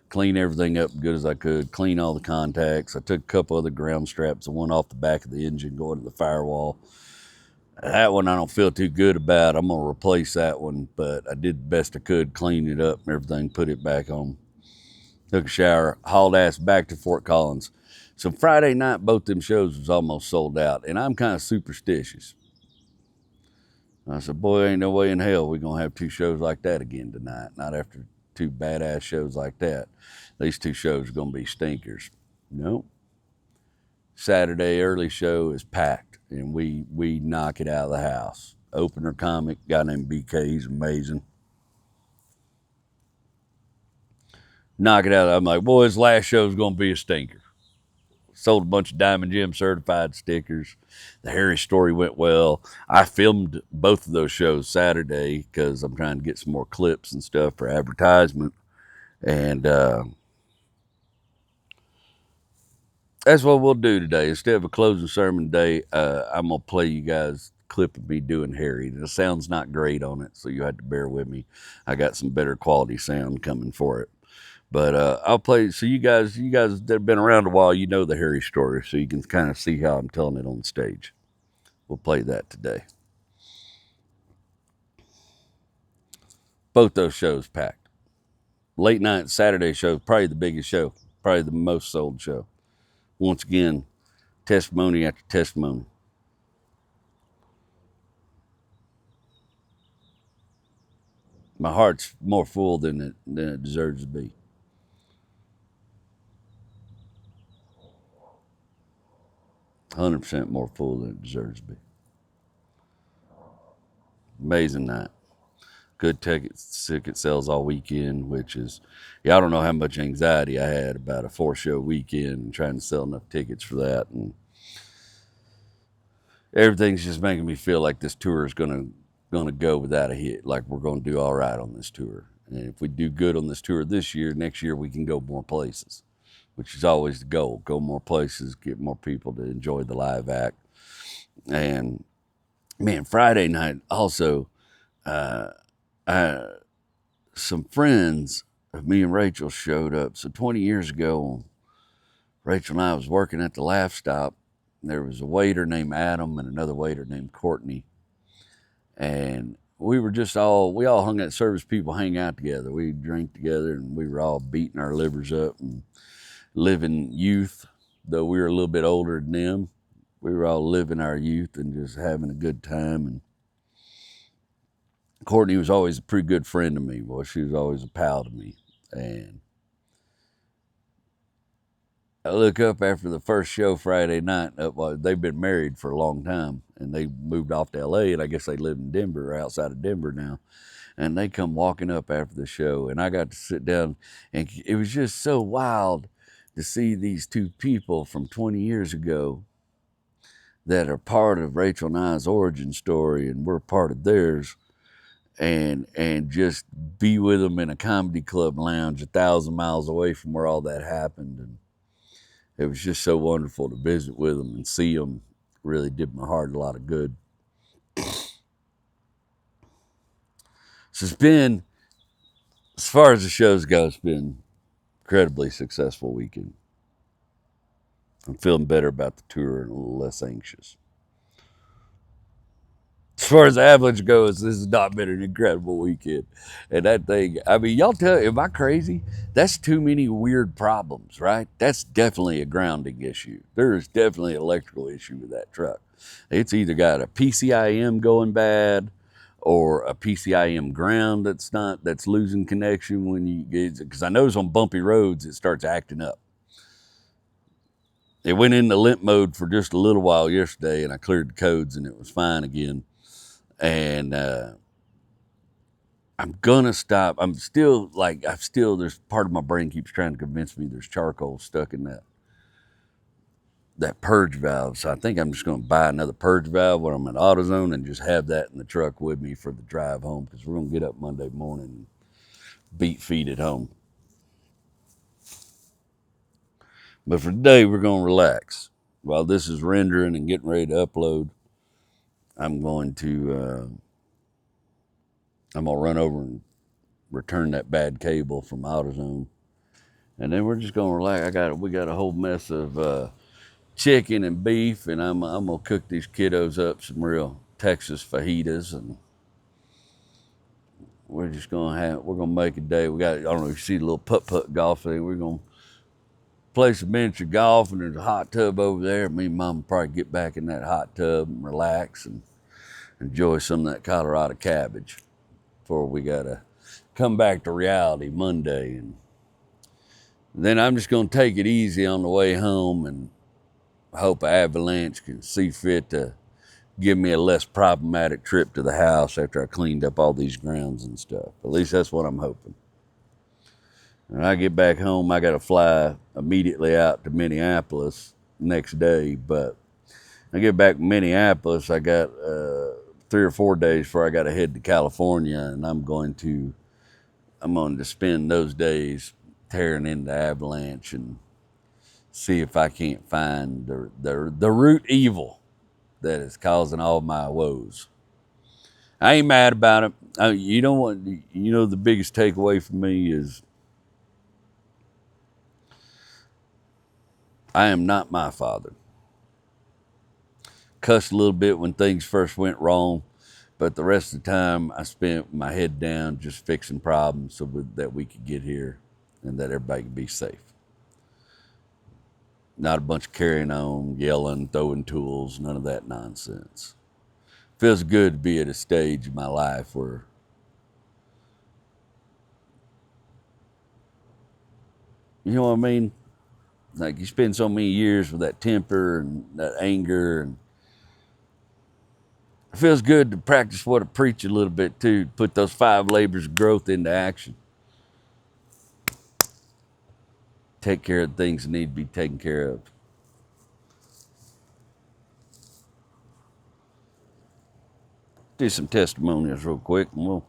clean everything up as good as I could, clean all the contacts. I took a couple other ground straps, the one off the back of the engine going to the firewall. That one I don't feel too good about. I'm going to replace that one, but I did the best I could, clean it up and everything, put it back on. Took a shower, hauled ass back to Fort Collins. So Friday night, both them shows was almost sold out, and I'm kind of superstitious. I said, boy, ain't no way in hell we're going to have 2 shows like that again tonight. Not after 2 badass shows like that. These 2 shows are going to be stinkers. Nope. Saturday early show is packed, and we knock it out of the house. Opener comic, guy named BK, he's amazing. Knock it out. I'm like, boy, his last show is going to be a stinker. Sold a bunch of Diamond Gem certified stickers. The Harry story went well. I filmed both of those shows Saturday because I'm trying to get some more clips and stuff for advertisement. And that's what we'll do today. Instead of a closing sermon today, I'm going to play you guys a clip of me doing Harry. The sound's not great on it, so you have to bear with me. I got some better quality sound coming for it. But I'll play, so you guys that have been around a while, you know the Harry story, so you can kind of see how I'm telling it on stage. We'll play that today. Both those shows packed. Late night Saturday show, probably the biggest show, probably the most sold show. Once again, testimony after testimony. My heart's more full than it deserves to be. %100 more full than it deserves to be. Amazing night. Good ticket sales all weekend, which is, I don't know how much anxiety I had about a 4-show weekend and trying to sell enough tickets for that. And everything's just making me feel like this tour is gonna go without a hit. Like we're gonna do all right on this tour. And if we do good on this tour this year, next year we can go more places, which is always the goal. Go more places, get more people to enjoy the live act. And man, Friday night also, some friends of me and Rachel showed up. So 20 years ago, Rachel and I was working at the Laugh Stop. There was a waiter named Adam and another waiter named Courtney. And we all hung at service. People hang out together. We drink together, and we were all beating our livers up and living youth. Though we were a little bit older than them, we were all living our youth and just having a good time. And Courtney was always a pretty good friend to me. Boy, she was always a pal to me. And I look up after the first show Friday night. They've been married for a long time, and they moved off to L.A., and I guess they live in Denver, or outside of Denver now. And they come walking up after the show, and I got to sit down, and it was just so wild to see these two people from 20 years ago that are part of Rachel and I's origin story, and we're part of theirs, and just be with them in a comedy club lounge 1,000 miles away from where all that happened. And it was just so wonderful to visit with them and see them. Really did my heart a lot of good. So it's been, as far as the shows go, it's been an incredibly successful weekend. I'm feeling better about the tour and a little less anxious. As far as the Avalanche goes, this has not been an incredible weekend. And that thing, I mean, y'all tell, am I crazy? That's too many weird problems, right? That's definitely a grounding issue. There is definitely an electrical issue with that truck. It's either got a PCIM going bad or a PCIM ground that's losing connection when you get, because I notice on bumpy roads it starts acting up. It went into limp mode for just a little while yesterday, and I cleared the codes and it was fine again. And I'm gonna stop. There's part of my brain keeps trying to convince me there's charcoal stuck in that purge valve. So I think I'm just gonna buy another purge valve when I'm at AutoZone and just have that in the truck with me for the drive home, because we're gonna get up Monday morning and beat feet at home. But for today, we're gonna relax. While this is rendering and getting ready to upload, I'm gonna run over and return that bad cable from AutoZone, and then we're just gonna relax. We got a whole mess of chicken and beef, and I'm gonna cook these kiddos up some real Texas fajitas, and we're gonna make a day. I don't know if you see the little putt golf thing. We're gonna play some miniature golf, and there's a hot tub over there. Me and Mom will probably get back in that hot tub and relax and enjoy some of that Colorado cabbage before we gotta come back to reality Monday. And then I'm just gonna take it easy on the way home, and hope Avalanche can see fit to give me a less problematic trip to the house after I cleaned up all these grounds and stuff. At least that's what I'm hoping. When I get back home, I got to fly immediately out to Minneapolis next day. But I get back to Minneapolis, I got 3 or 4 days before I got to head to California, and I'm going to spend those days tearing into Avalanche and see if I can't find the root evil that is causing all my woes. I ain't mad about it. The biggest takeaway for me is I am not my father. Cussed a little bit when things first went wrong, but the rest of the time I spent my head down just fixing problems that we could get here and that everybody could be safe. Not a bunch of carrying on, yelling, throwing tools, none of that nonsense. Feels good to be at a stage in my life where you know what I mean? Like, you spend so many years with that temper and that anger, and it feels good to practice what I preach a little bit too, put those 5 labors of growth into action. Take care of things that need to be taken care of. Do some testimonials real quick, and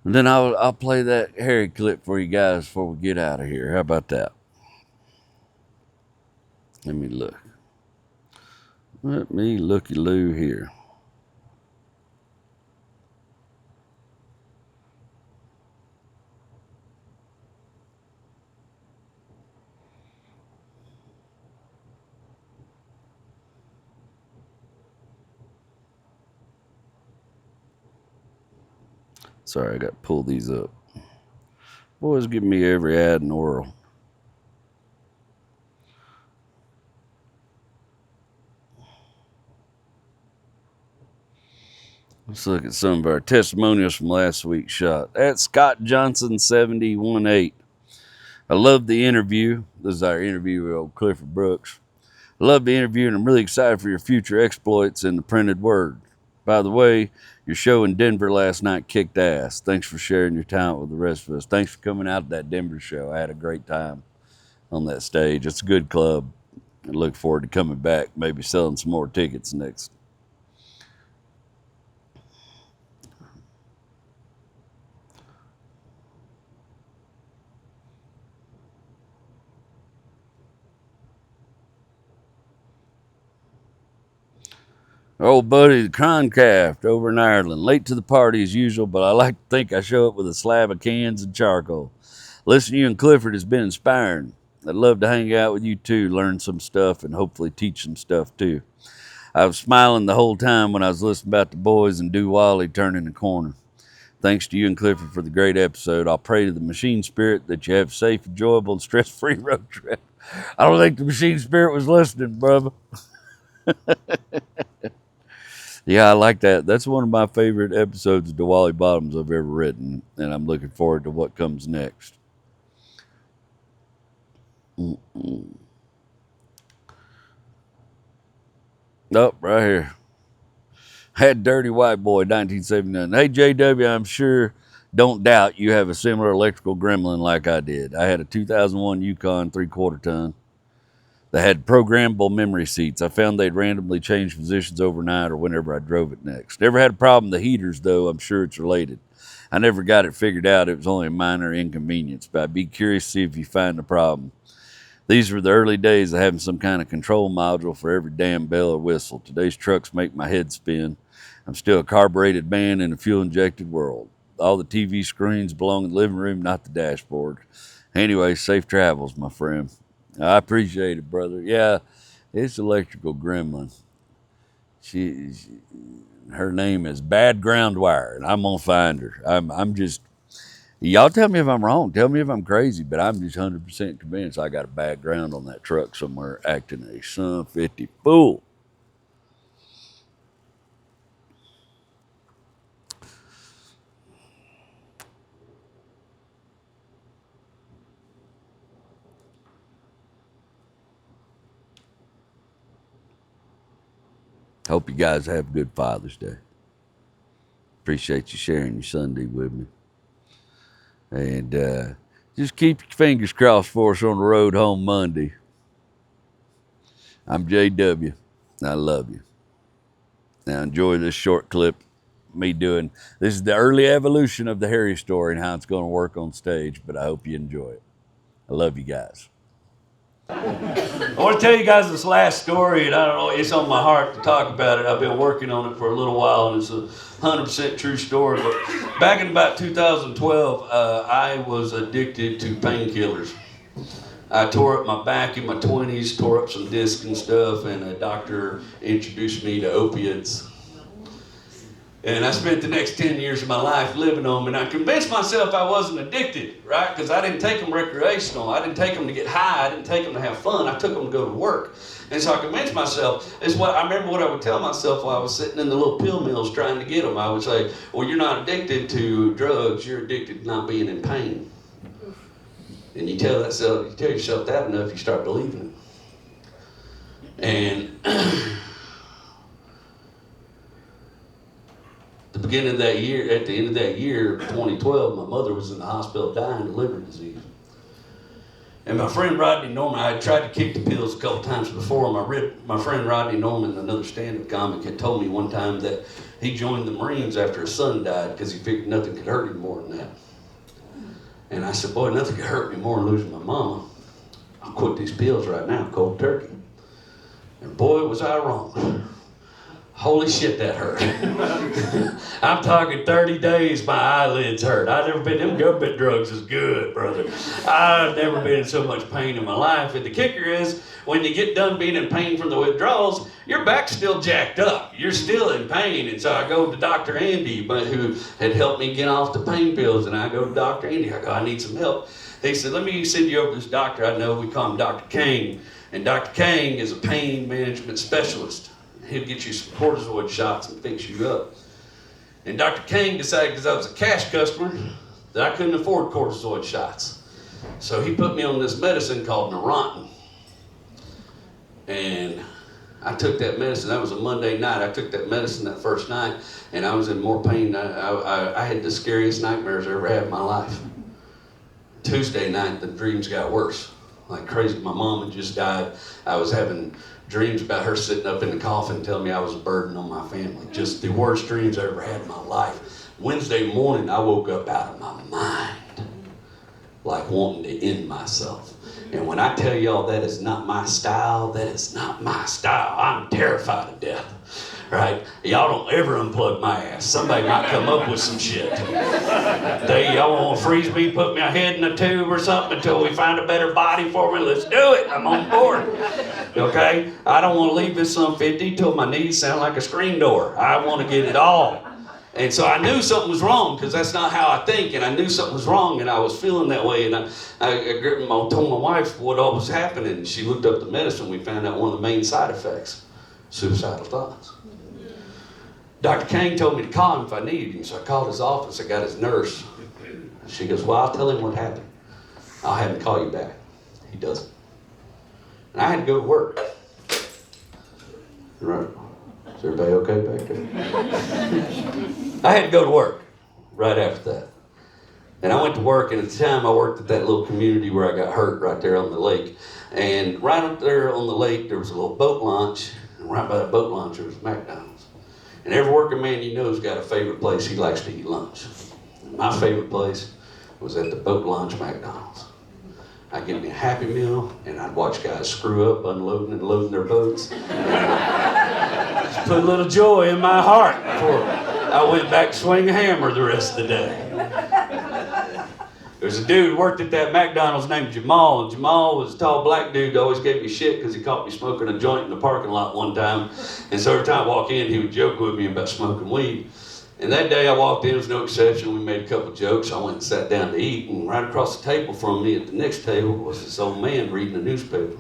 then I'll play that Harry clip for you guys before we get out of here. How about that? Let me look. Let me looky-loo here. Sorry, I got to pull these up. Boys, give me every ad in the world. Let's look at some of our testimonials from last week's shot. At Scott Johnson 718. I love the interview. This is our interview with old Clifford Brooks. I love the interview, and I'm really excited for your future exploits in the printed word. By the way, your show in Denver last night kicked ass. Thanks for sharing your talent with the rest of us. Thanks for coming out to that Denver show. I had a great time on that stage. It's a good club. I look forward to coming back, maybe selling some more tickets next. Old buddy, the Croncraft over in Ireland. Late to the party as usual, but I like to think I show up with a slab of cans and charcoal. Listening to you and Clifford has been inspiring. I'd love to hang out with you too, learn some stuff, and hopefully teach some stuff too. I was smiling the whole time when I was listening about the boys and Do Wally turning the corner. Thanks to you and Clifford for the great episode. I'll pray to the machine spirit that you have a safe, enjoyable, and stress-free road trip. I don't think the machine spirit was listening, brother. Yeah, I like that. That's one of my favorite episodes of Wally Bottoms I've ever written, and I'm looking forward to what comes next. Nope, right here. Had Dirty White Boy, 1979. Hey, JW, I'm sure, don't doubt you have a similar electrical gremlin like I did. I had a 2001 Yukon 3/4 ton. They had programmable memory seats. I found they'd randomly change positions overnight or whenever I drove it next. Never had a problem with the heaters, though. I'm sure it's related. I never got it figured out. It was only a minor inconvenience, but I'd be curious to see if you find the problem. These were the early days of having some kind of control module for every damn bell or whistle. Today's trucks make my head spin. I'm still a carbureted man in a fuel-injected world. All the TV screens belong in the living room, not the dashboard. Anyway, safe travels, my friend. I appreciate it, brother. Yeah, it's electrical gremlin. Her name is Bad Groundwire, and I'm gonna find her. I'm just. Y'all tell me if I'm wrong. Tell me if I'm crazy, but I'm just 100% convinced I got a bad ground on that truck somewhere, acting a son 50 fool. Hope you guys have a good Father's Day. Appreciate you sharing your Sunday with me. And just keep your fingers crossed for us on the road home Monday. I'm JW. I love you. Now enjoy this short clip. This is the early evolution of the Harry story and how it's going to work on stage, but I hope you enjoy it. I love you guys. I want to tell you guys this last story, and I don't know, it's on my heart to talk about it. I've been working on it for a little while, and it's a 100% true story. But back in about 2012, I was addicted to painkillers. I tore up my back in my 20s, tore up some discs and stuff, and a doctor introduced me to opiates. And I spent the next 10 years of my life living on them, and I convinced myself I wasn't addicted, right? Because I didn't take them recreational. I didn't take them to get high. I didn't take them to have fun. I took them to go to work. And so I convinced myself, I remember what I would tell myself while I was sitting in the little pill mills trying to get them. I would say, well, you're not addicted to drugs. You're addicted to not being in pain. And you tell yourself that enough, you start believing it. And at the end of that year, 2012, my mother was in the hospital dying of liver disease. And my friend Rodney Norman, I had tried to kick the pills a couple times before. My friend Rodney Norman, another stand-up comic, had told me one time that he joined the Marines after his son died because he figured nothing could hurt him more than that. And I said, boy, nothing could hurt me more than losing my mama. I'll quit these pills right now, cold turkey. And boy, was I wrong. Holy shit, that hurt. I'm talking 30 days, my eyelids hurt. I've never been, them government drugs is good, brother. I've never been in so much pain in my life. And the kicker is, when you get done being in pain from the withdrawals, your back's still jacked up. You're still in pain. And so I go to Dr. Andy, who had helped me get off the pain pills. And I go to Dr. Andy, I go, I need some help. He said, let me send you over to this doctor I know. We call him Dr. Kang. And Dr. Kang is a pain management specialist. He'll get you some cortisone shots and fix you up. And Dr. Kang decided, because I was a cash customer, that I couldn't afford cortisone shots. So he put me on this medicine called Neurontin. And I took that medicine. That was a Monday night. I took that medicine that first night, and I was in more pain. I had the scariest nightmares I ever had in my life. Tuesday night, the dreams got worse. Like crazy. My mom had just died. I was having dreams about her sitting up in the coffin telling me I was a burden on my family. Just the worst dreams I ever had in my life. Wednesday morning, I woke up out of my mind, like wanting to end myself. And when I tell y'all that is not my style, that is not my style. I'm terrified of death. Right? Y'all don't ever unplug my ass. Somebody might come up with some shit. Y'all want to freeze me, put my head in a tube or something until we find a better body for me? Let's do it. I'm on board. Okay? I don't want to leave this some 50 till my knees sound like a screen door. I want to get it all. And so I knew something was wrong, because that's not how I think, and I knew something was wrong, and I was feeling that way, and I told my wife what all was happening, and she looked up the medicine. We found out one of the main side effects, suicidal thoughts. Dr. Kang told me to call him if I needed him, so I called his office. I got his nurse. She goes, well, I'll tell him what happened. I'll have him call you back. He doesn't. And I had to go to work. Right. Is everybody okay back there? I had to go to work right after that. And I went to work, and at the time I worked at that little community where I got hurt right there on the lake. And right up there on the lake, there was a little boat launch. And right by the boat launch, there was McDonald's. And every working man you know has got a favorite place he likes to eat lunch. My favorite place was at the boat launch McDonald's. I'd get me a Happy Meal, and I'd watch guys screw up, unloading and loading their boats. Just put a little joy in my heart before I went back to swing a hammer the rest of the day. There was a dude who worked at that McDonald's named Jamal, and Jamal was a tall black dude that always gave me shit because he caught me smoking a joint in the parking lot one time. And so every time I walk in, he would joke with me about smoking weed. And that day I walked in, it was no exception. We made a couple jokes. I went and sat down to eat, and right across the table from me at the next table was this old man reading a newspaper.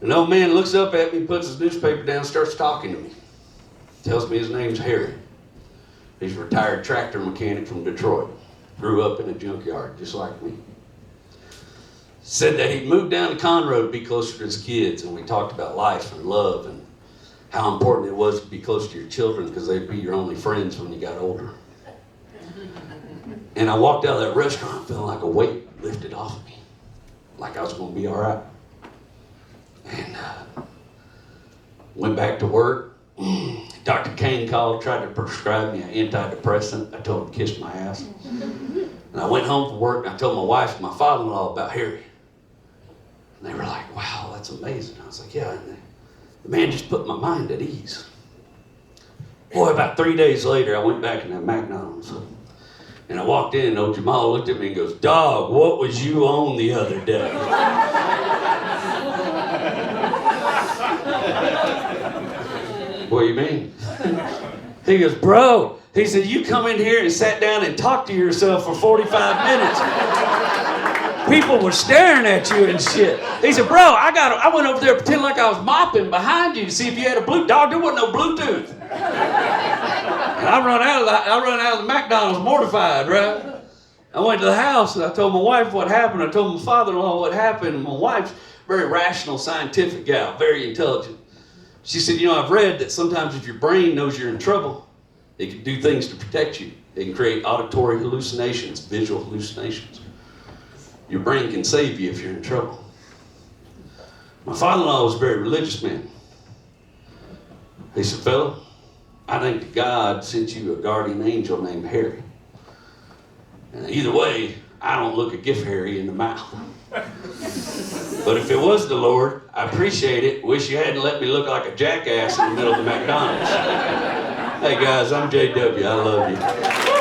An old man looks up at me, puts his newspaper down, starts talking to me. Tells me his name's Harry. He's a retired tractor mechanic from Detroit. Grew up in a junkyard, just like me. Said that he'd moved down to Conroe to be closer to his kids, and we talked about life and love and how important it was to be close to your children because they'd be your only friends when you got older. And I walked out of that restaurant feeling like a weight lifted off of me, like I was going to be all right. And went back to work. Dr. Kane called, tried to prescribe me an antidepressant. I told him to kiss my ass. And I went home from work, and I told my wife and my father-in-law about Harry. And they were like, wow, that's amazing. I was like, yeah. And the man just put my mind at ease. Boy, about 3 days later, I went back in that McDonald's. And I walked in, and old Jamal looked at me and goes, dog, what was you on the other day? What do you mean? He goes, bro, he said, you come in here and sat down and talked to yourself for 45 minutes. People were staring at you and shit. He said, bro, I went over there pretending like I was mopping behind you to see if you had a Bluetooth. Dog, there wasn't no Bluetooth. And I run out of the McDonald's mortified, right? I went to the house and I told my wife what happened. I told my father-in-law what happened. And my wife's very rational, scientific gal, very intelligent. She said, you know, I've read that sometimes if your brain knows you're in trouble, it can do things to protect you. It can create auditory hallucinations, visual hallucinations. Your brain can save you if you're in trouble. My father-in-law was a very religious man. He said, fella, I think God sent you a guardian angel named Harry. And either way, I don't look a gift hairy in the mouth. But if it was the Lord, I appreciate it. Wish you hadn't let me look like a jackass in the middle of the McDonald's. Hey guys, I'm JW. I love you.